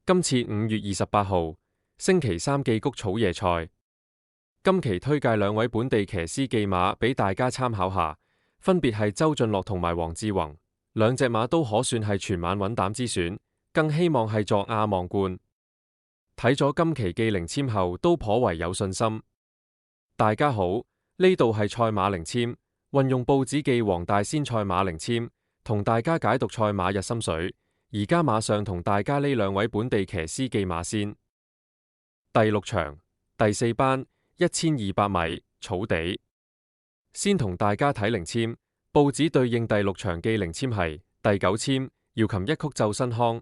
今次5月28號，星期三暨谷草野賽。今期推介兩位本地騎師騎馬俾大家參考下，分別係周俊樂同埋黃志宏，兩隻馬都可算係全晚穩膽之選，更希望係作亞望冠。睇咗今期暨領籤後，都頗為有信心。大家好，呢度係賽馬領籤，運用報紙暨黃大仙賽馬領籤，同大家解讀賽馬日心水。而家馬上同大家呢兩位本地騎師騎馬先。第6場，第4班1200米草地。先同大家睇領籤，報紙對應第6場暨領籤係第9籤姚琴一曲奏新康。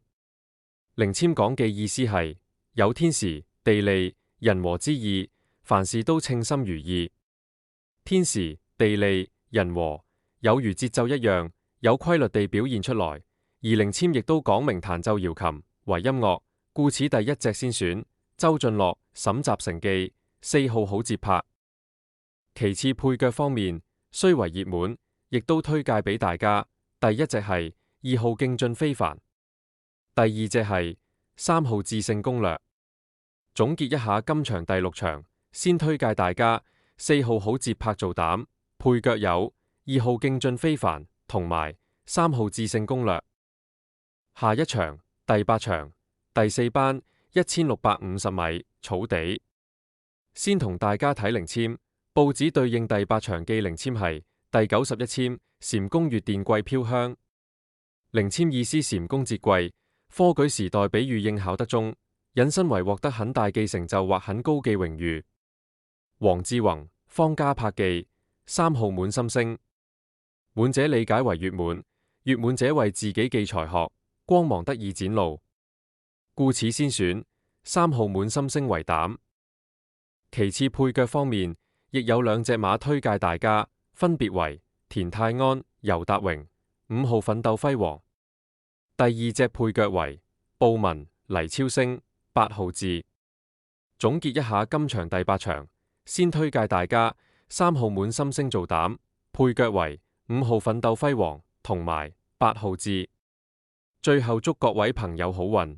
領籤講嘅意思係有天時地利人和之意，凡事都稱心如意。天時地利人和有如節奏一樣，有規律地表現出來。而領籤亦都講明彈奏姚琴為音樂，故此第一隻先選周俊樂沈集成記4號好節拍。其次配腳方面，雖為熱門，亦都推介俾大家。第一隻係2號勁進非凡，第二隻係3號智勝攻略。總結一下今場第6場，先推介大家4號好節拍做膽，配腳有2號勁進非凡同埋3號智勝攻略。下一場第8場第4班1650米草地。先同大家睇領籤，報紙對應第8場暨領籤係第91籤蟾宮月殿桂飄香。領籤意思蟾宮節貴，科舉時代比喻應考得中，引申為獲得很大嘅成就或很高嘅榮譽。黃志宏方家柏記3號滿心星，滿者理解為月滿，月滿者為自己嘅才學光芒得以展露，故此先選3號滿心星為膽。其次配腳方面，亦有兩隻馬推介大家，分別為田泰安、尤達榮5號奮鬥輝煌。第二隻配腳為布文、黎超星8號志。總結一下今場第8場，先推介大家3號滿心星做膽，配腳為5號奮鬥輝煌同埋8號志。最後祝各位朋友好運。